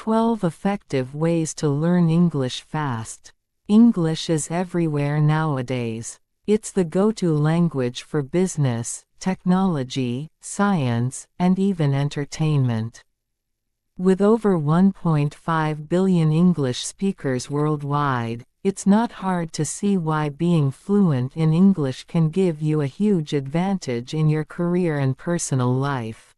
12 Effective Ways to Learn English Fast. English is everywhere nowadays. It's the go-to language for business, technology, science, and even entertainment. With over 1.5 billion English speakers worldwide, it's not hard to see why being fluent in English can give you a huge advantage in your career and personal life.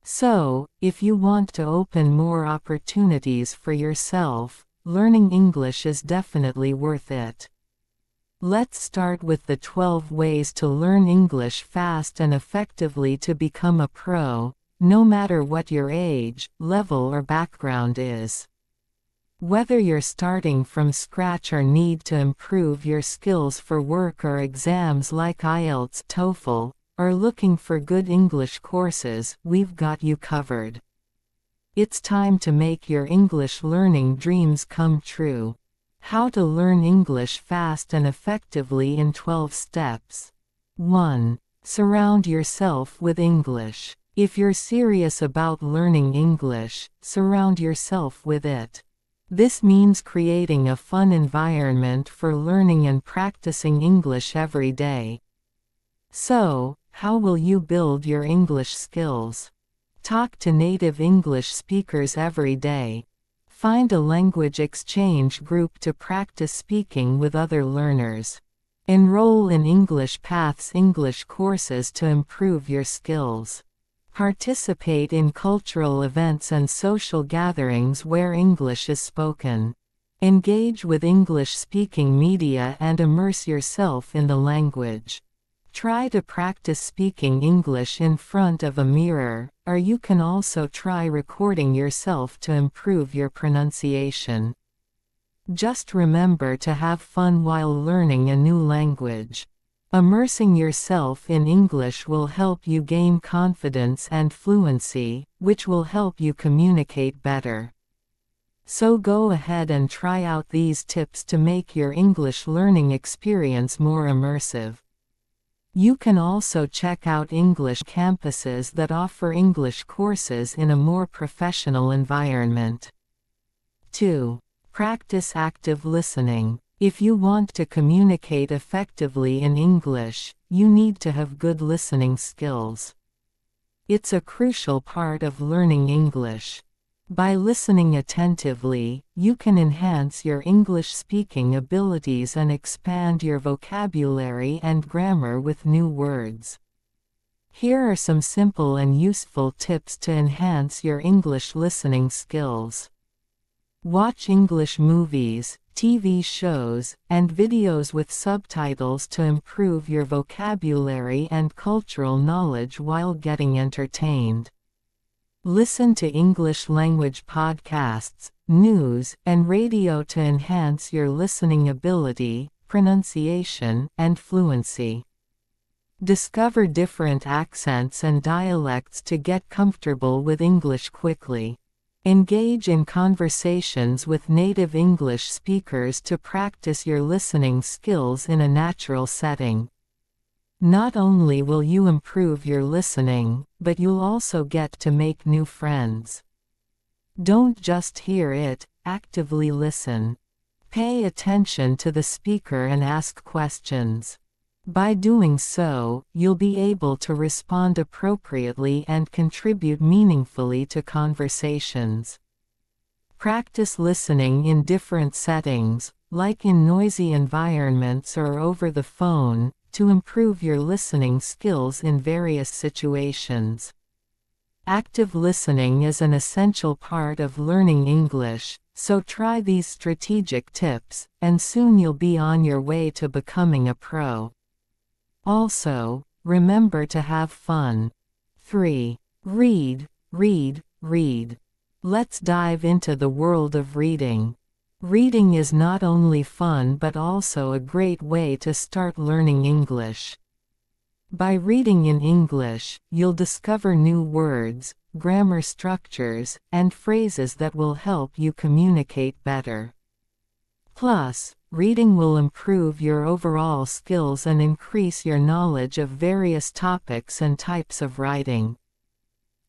So, if you want to open more opportunities for yourself, learning English is definitely worth it. Let's start with the 12 ways to learn English fast and effectively to become a pro, no matter what your age, level or background is. Whether you're starting from scratch or need to improve your skills for work or exams like IELTS, TOEFL, or looking for good English courses, we've got you covered. It's time to make your English learning dreams come true. How to learn English fast and effectively in 12 steps. 1. Surround yourself with English. If you're serious about learning English, surround yourself with it. This means creating a fun environment for learning and practicing English every day. So, how will you build your English skills? Talk to native English speakers every day. Find a language exchange group to practice speaking with other learners. Enroll in English Path's English courses to improve your skills. Participate in cultural events and social gatherings where English is spoken. Engage with English-speaking media and immerse yourself in the language. Try to practice speaking English in front of a mirror, or you can also try recording yourself to improve your pronunciation. Just remember to have fun while learning a new language. Immersing yourself in English will help you gain confidence and fluency, which will help you communicate better. So go ahead and try out these tips to make your English learning experience more immersive. You can also check out English campuses that offer English courses in a more professional environment. 2. Practice active listening. If you want to communicate effectively in English, you need to have good listening skills. It's a crucial part of learning English. By listening attentively, you can enhance your English speaking abilities and expand your vocabulary and grammar with new words. Here are some simple and useful tips to enhance your English listening skills. Watch English movies, TV shows, and videos with subtitles to improve your vocabulary and cultural knowledge while getting entertained. Listen to English language podcasts, news, and radio to enhance your listening ability, pronunciation, and fluency. Discover different accents and dialects to get comfortable with English quickly. Engage in conversations with native English speakers to practice your listening skills in a natural setting. Not only will you improve your listening, but you'll also get to make new friends. Don't just hear it, actively listen. Pay attention to the speaker and ask questions. By doing so, you'll be able to respond appropriately and contribute meaningfully to conversations. Practice listening in different settings, like in noisy environments or over the phone, to improve your listening skills in various situations. Active listening is an essential part of learning English, so try these strategic tips, and soon you'll be on your way to becoming a pro. Also, remember to have fun. 3. Read, read, read. Let's dive into the world of reading. Reading is not only fun but also a great way to start learning English. By reading in English, you'll discover new words, grammar structures, and phrases that will help you communicate better. Plus, reading will improve your overall skills and increase your knowledge of various topics and types of writing.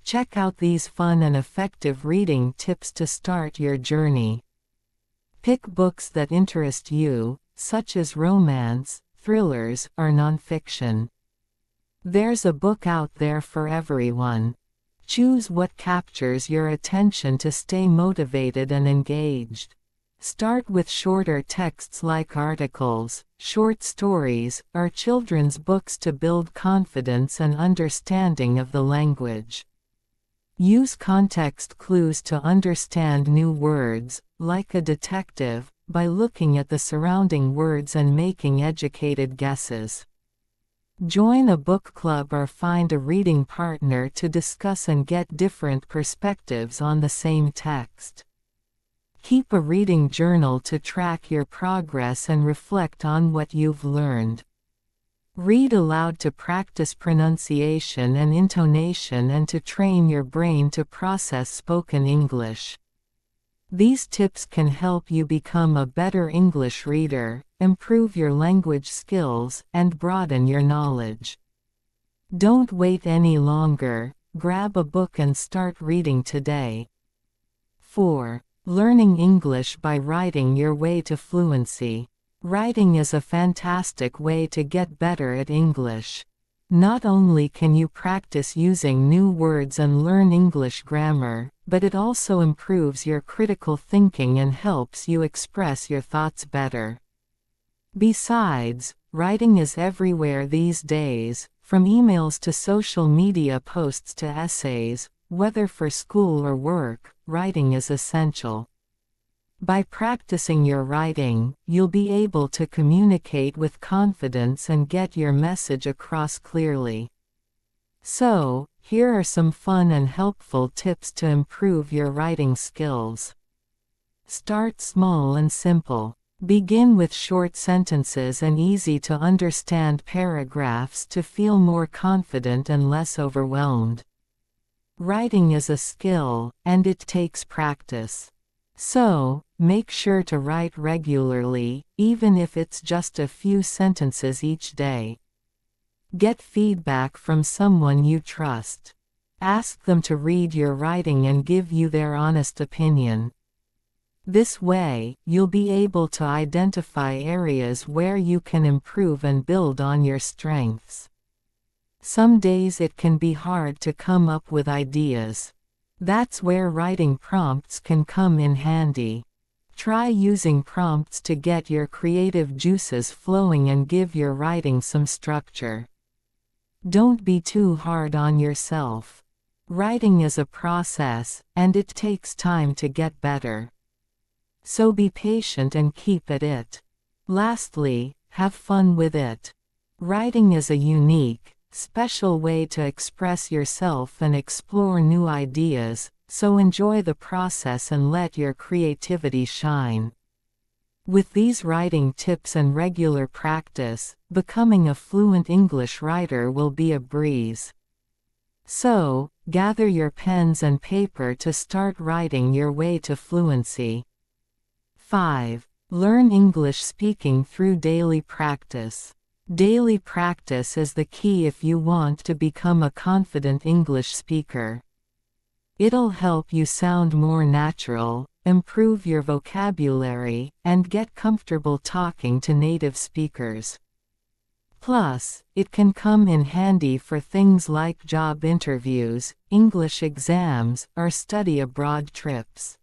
Check out these fun and effective reading tips to start your journey. Pick books that interest you, such as romance, thrillers, or nonfiction. There's a book out there for everyone. Choose what captures your attention to stay motivated and engaged. Start with shorter texts like articles, short stories, or children's books to build confidence and understanding of the language. Use context clues to understand new words, like a detective, by looking at the surrounding words and making educated guesses. Join a book club or find a reading partner to discuss and get different perspectives on the same text. Keep a reading journal to track your progress and reflect on what you've learned. Read aloud to practice pronunciation and intonation and to train your brain to process spoken English. These tips can help you become a better English reader, improve your language skills, and broaden your knowledge. Don't wait any longer, grab a book and start reading today. 4. Learning English by writing your way to fluency. Writing is a fantastic way to get better at English. Not only can you practice using new words and learn English grammar, but it also improves your critical thinking and helps you express your thoughts better. Besides, writing is everywhere these days, from emails to social media posts to essays. Whether for school or work, writing is essential. By practicing your writing, you'll be able to communicate with confidence and get your message across clearly. So, here are some fun and helpful tips to improve your writing skills. Start small and simple. Begin with short sentences and easy-to-understand paragraphs to feel more confident and less overwhelmed. Writing is a skill, and it takes practice. So, make sure to write regularly, even if it's just a few sentences each day. Get feedback from someone you trust. Ask them to read your writing and give you their honest opinion. This way, you'll be able to identify areas where you can improve and build on your strengths. Some days it can be hard to come up with ideas. That's where writing prompts can come in handy. Try using prompts to get your creative juices flowing and give your writing some structure. Don't be too hard on yourself. Writing is a process, and it takes time to get better. So be patient and keep at it. Lastly, have fun with it. Writing is a unique, special way to express yourself and explore new ideas, so enjoy the process and let your creativity shine. With these writing tips and regular practice, becoming a fluent English writer will be a breeze. So, gather your pens and paper to start writing your way to fluency. 5. Learn English speaking through daily practice. Daily practice is the key if you want to become a confident English speaker. It'll help you sound more natural, improve your vocabulary, and get comfortable talking to native speakers. Plus, it can come in handy for things like job interviews, English exams, or study abroad trips.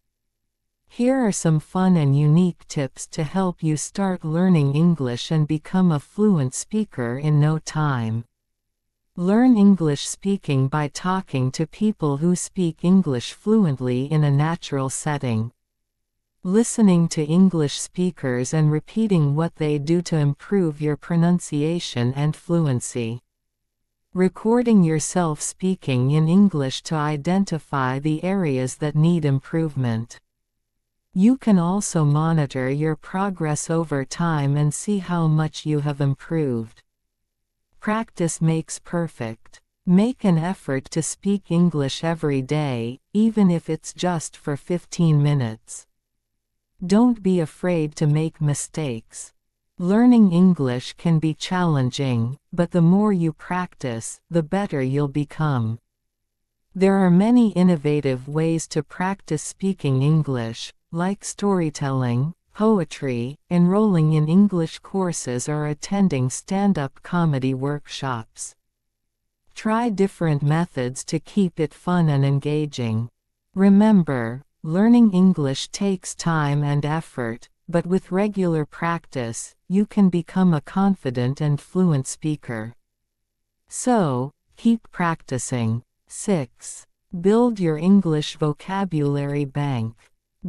Here are some fun and unique tips to help you start learning English and become a fluent speaker in no time. Learn English speaking by talking to people who speak English fluently in a natural setting. Listening to English speakers and repeating what they do to improve your pronunciation and fluency. Recording yourself speaking in English to identify the areas that need improvement. You can also monitor your progress over time and see how much you have improved. Practice makes perfect. Make an effort to speak English every day, even if it's just for 15 minutes. Don't be afraid to make mistakes. Learning English can be challenging, but the more you practice, the better you'll become. There are many innovative ways to practice speaking English, like storytelling, poetry, enrolling in English courses or attending stand-up comedy workshops. Try different methods to keep it fun and engaging. Remember, learning English takes time and effort, but with regular practice, you can become a confident and fluent speaker. So, keep practicing. 6. Build your English vocabulary bank.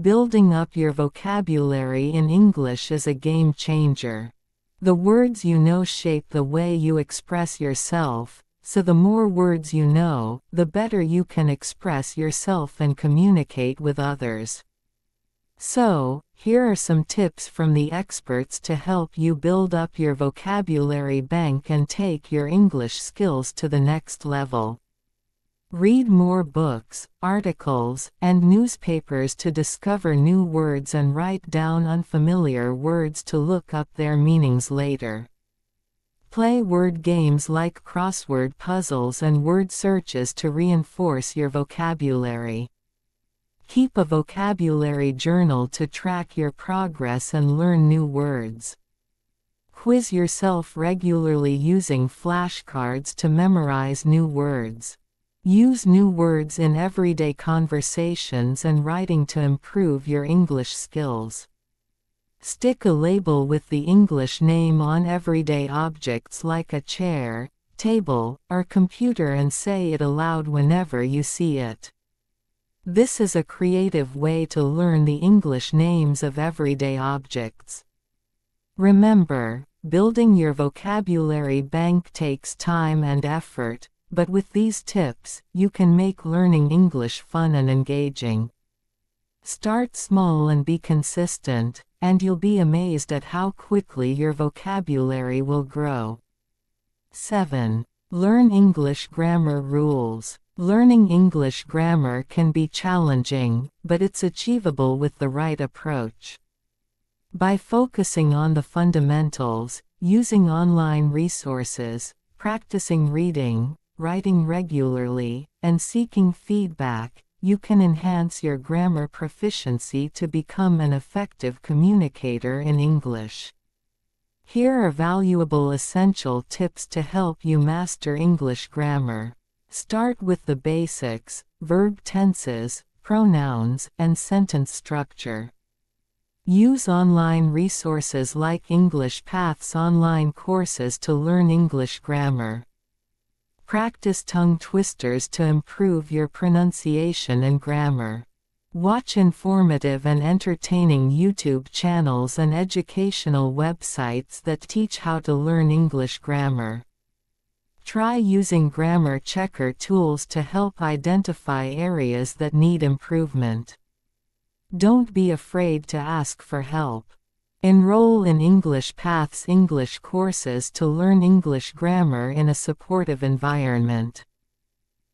Building up your vocabulary in English is a game changer. The words you know shape the way you express yourself, so the more words you know, the better you can express yourself and communicate with others. So, here are some tips from the experts to help you build up your vocabulary bank and take your English skills to the next level. Read more books, articles, and newspapers to discover new words and write down unfamiliar words to look up their meanings later. Play word games like crossword puzzles and word searches to reinforce your vocabulary. Keep a vocabulary journal to track your progress and learn new words. Quiz yourself regularly using flashcards to memorize new words. Use new words in everyday conversations and writing to improve your English skills. Stick a label with the English name on everyday objects like a chair, table, or computer and say it aloud whenever you see it. This is a creative way to learn the English names of everyday objects. Remember, building your vocabulary bank takes time and effort, but with these tips, you can make learning English fun and engaging. Start small and be consistent, and you'll be amazed at how quickly your vocabulary will grow. 7. Learn English grammar rules. Learning English grammar can be challenging, but it's achievable with the right approach. By focusing on the fundamentals, using online resources, practicing reading, writing regularly, and seeking feedback, you can enhance your grammar proficiency to become an effective communicator in English. Here are valuable essential tips to help you master English grammar. Start with the basics: verb tenses, pronouns, and sentence structure. Use online resources like English Path's online courses to learn English grammar. Practice tongue twisters to improve your pronunciation and grammar. Watch informative and entertaining YouTube channels and educational websites that teach how to learn English grammar. Try using grammar checker tools to help identify areas that need improvement. Don't be afraid to ask for help. Enroll in English Path's English courses to learn English grammar in a supportive environment.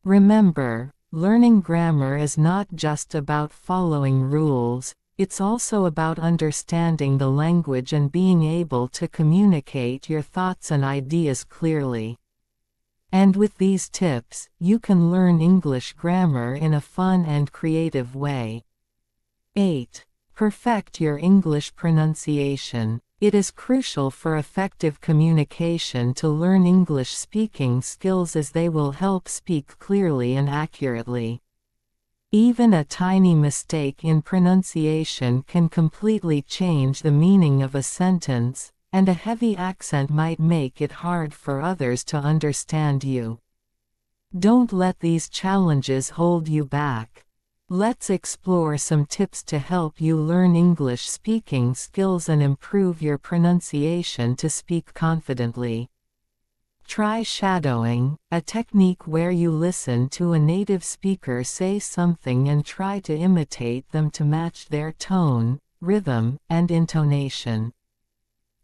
Remember, learning grammar is not just about following rules, it's also about understanding the language and being able to communicate your thoughts and ideas clearly. And with these tips, you can learn English grammar in a fun and creative way. 8. Perfect your English pronunciation. It is crucial for effective communication to learn English speaking skills as they will help speak clearly and accurately. Even a tiny mistake in pronunciation can completely change the meaning of a sentence, and a heavy accent might make it hard for others to understand you. Don't let these challenges hold you back. Let's explore some tips to help you learn English speaking skills and improve your pronunciation to speak confidently. Try shadowing, a technique where you listen to a native speaker say something and try to imitate them to match their tone, rhythm, and intonation.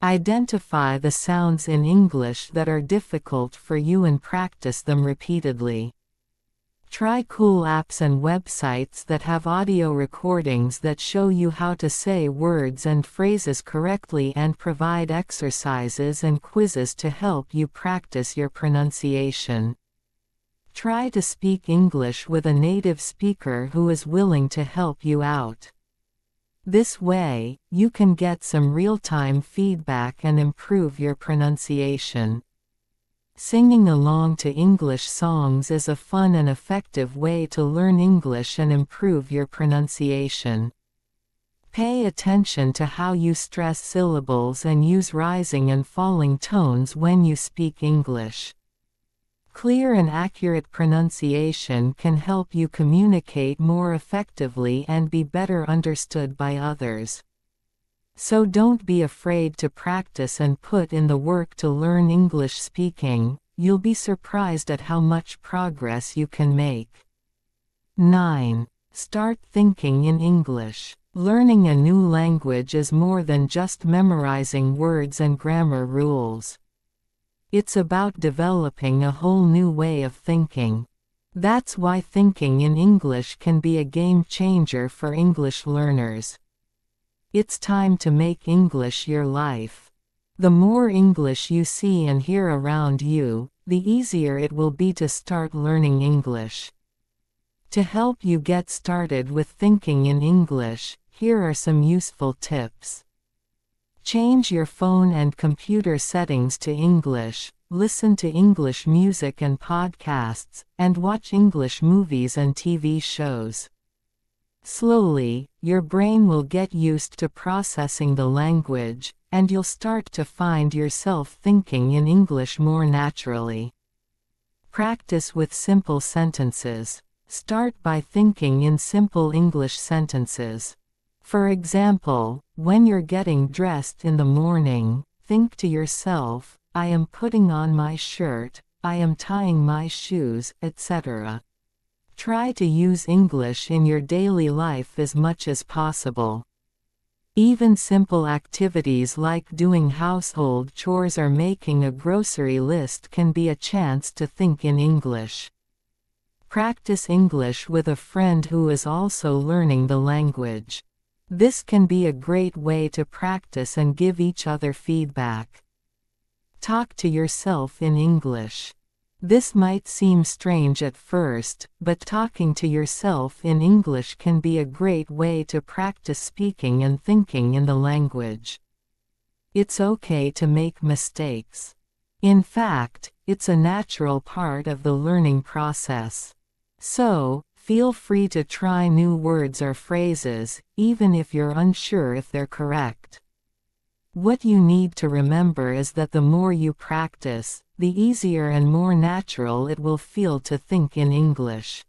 Identify the sounds in English that are difficult for you and practice them repeatedly. Try cool apps and websites that have audio recordings that show you how to say words and phrases correctly and provide exercises and quizzes to help you practice your pronunciation. Try to speak English with a native speaker who is willing to help you out. This way, you can get some real-time feedback and improve your pronunciation. Singing along to English songs is a fun and effective way to learn English and improve your pronunciation. Pay attention to how you stress syllables and use rising and falling tones when you speak English. Clear and accurate pronunciation can help you communicate more effectively and be better understood by others. So don't be afraid to practice and put in the work to learn English speaking. You'll be surprised at how much progress you can make. 9. Start thinking in English. Learning a new language is more than just memorizing words and grammar rules. It's about developing a whole new way of thinking. That's why thinking in English can be a game changer for English learners. It's time to make English your life. The more English you see and hear around you, the easier it will be to start learning English. To help you get started with thinking in English, here are some useful tips. Change your phone and computer settings to English, listen to English music and podcasts, and watch English movies and TV shows. Slowly, your brain will get used to processing the language, and you'll start to find yourself thinking in English more naturally. Practice with simple sentences. Start by thinking in simple English sentences. For example, when you're getting dressed in the morning, think to yourself, I am putting on my shirt, I am tying my shoes, etc. Try to use English in your daily life as much as possible. Even simple activities like doing household chores or making a grocery list can be a chance to think in English. Practice English with a friend who is also learning the language. This can be a great way to practice and give each other feedback. Talk to yourself in English. This might seem strange at first, but talking to yourself in English can be a great way to practice speaking and thinking in the language. It's okay to make mistakes. In fact, it's a natural part of the learning process. So, feel free to try new words or phrases, even if you're unsure if they're correct. What you need to remember is that the more you practice, the easier and more natural it will feel to think in English.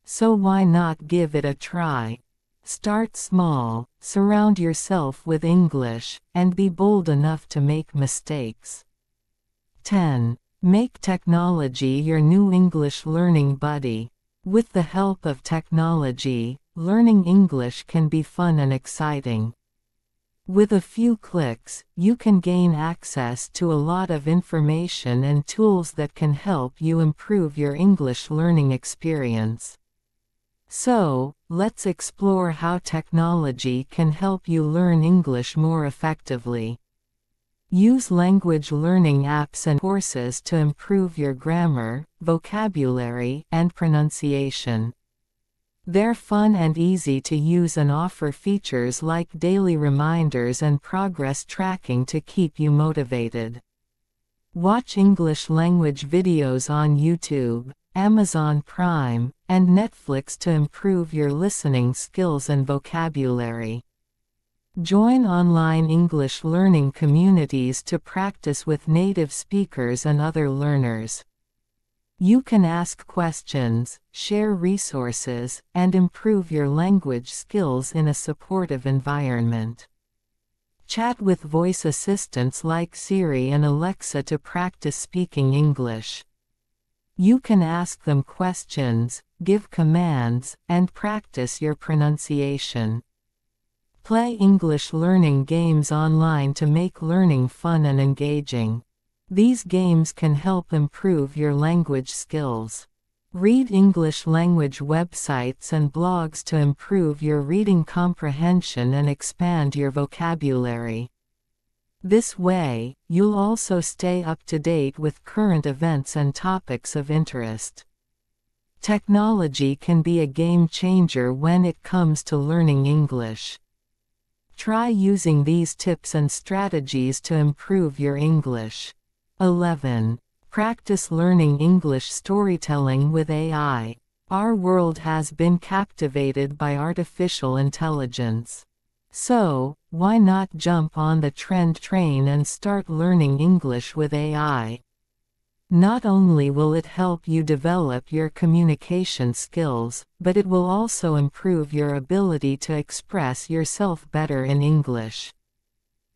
So why not give it a try? Start small, surround yourself with English, and be bold enough to make mistakes. 10. Make technology your new English learning buddy. With the help of technology, learning English can be fun and exciting. With a few clicks, you can gain access to a lot of information and tools that can help you improve your English learning experience. So, let's explore how technology can help you learn English more effectively. Use language learning apps and courses to improve your grammar, vocabulary, and pronunciation. They're fun and easy to use and offer features like daily reminders and progress tracking to keep you motivated. Watch English language videos on YouTube, Amazon Prime, and Netflix to improve your listening skills and vocabulary. Join online English learning communities to practice with native speakers and other learners. You can ask questions, share resources, and improve your language skills in a supportive environment. Chat with voice assistants like Siri and Alexa to practice speaking English. You can ask them questions, give commands, and practice your pronunciation. Play English learning games online to make learning fun and engaging. These games can help improve your language skills. Read English language websites and blogs to improve your reading comprehension and expand your vocabulary. This way, you'll also stay up to date with current events and topics of interest. Technology can be a game changer when it comes to learning English. Try using these tips and strategies to improve your English. 11. Practice learning English storytelling with AI. Our world has been captivated by artificial intelligence. So, why not jump on the trend train and start learning English with AI? Not only will it help you develop your communication skills, but it will also improve your ability to express yourself better in English.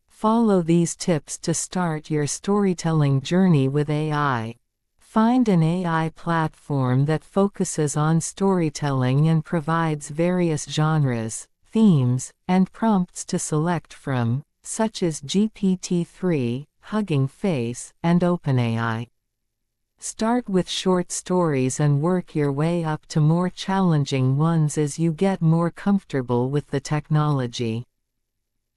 Follow these tips to start your storytelling journey with AI. Find an AI platform that focuses on storytelling and provides various genres, themes, and prompts to select from, such as GPT-3, Hugging Face, and OpenAI. Start with short stories and work your way up to more challenging ones as you get more comfortable with the technology.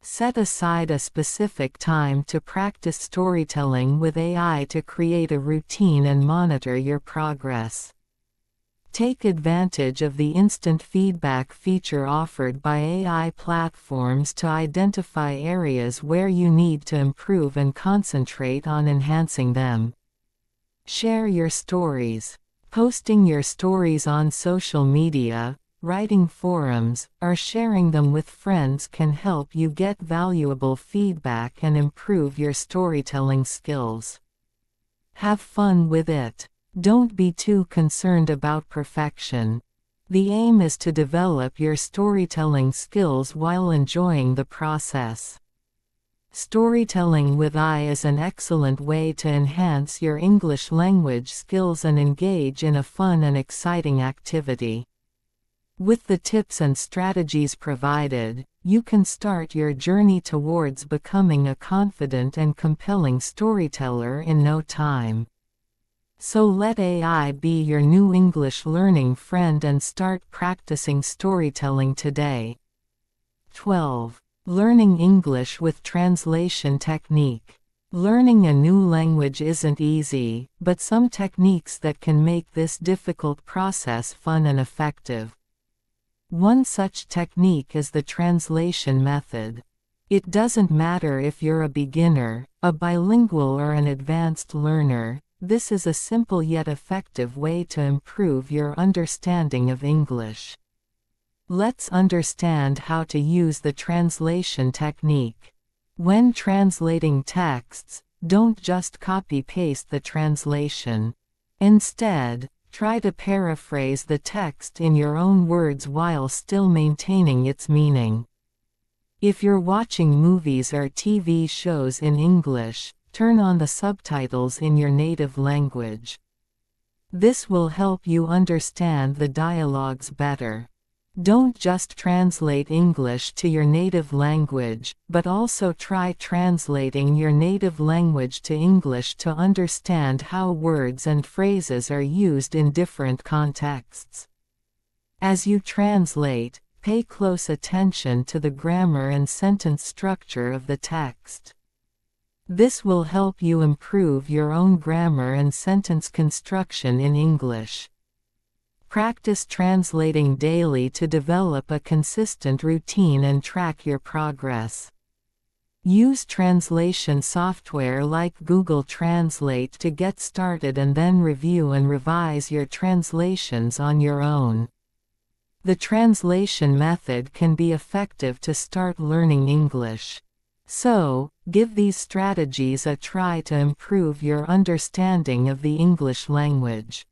Set aside a specific time to practice storytelling with AI to create a routine and monitor your progress. Take advantage of the instant feedback feature offered by AI platforms to identify areas where you need to improve and concentrate on enhancing them. Share your stories. Posting your stories on social media, writing forums, or sharing them with friends can help you get valuable feedback and improve your storytelling skills. Have fun with it. Don't be too concerned about perfection. The aim is to develop your storytelling skills while enjoying the process. Storytelling with AI is an excellent way to enhance your English language skills and engage in a fun and exciting activity. With the tips and strategies provided, you can start your journey towards becoming a confident and compelling storyteller in no time. So let AI be your new English learning friend and start practicing storytelling today. 12. Learning English with translation technique. Learning a new language isn't easy, but some techniques that can make this difficult process fun and effective. One such technique is the translation method. It doesn't matter if you're a beginner, a bilingual or an advanced learner, this is a simple yet effective way to improve your understanding of English. Let's understand how to use the translation technique. When translating texts, don't just copy-paste the translation. Instead, try to paraphrase the text in your own words while still maintaining its meaning. If you're watching movies or TV shows in English, turn on the subtitles in your native language. This will help you understand the dialogues better. Don't just translate English to your native language, but also try translating your native language to English to understand how words and phrases are used in different contexts. As you translate, pay close attention to the grammar and sentence structure of the text. This will help you improve your own grammar and sentence construction in English. Practice translating daily to develop a consistent routine and track your progress. Use translation software like Google Translate to get started and then review and revise your translations on your own. The translation method can be effective to start learning English. So, give these strategies a try to improve your understanding of the English language.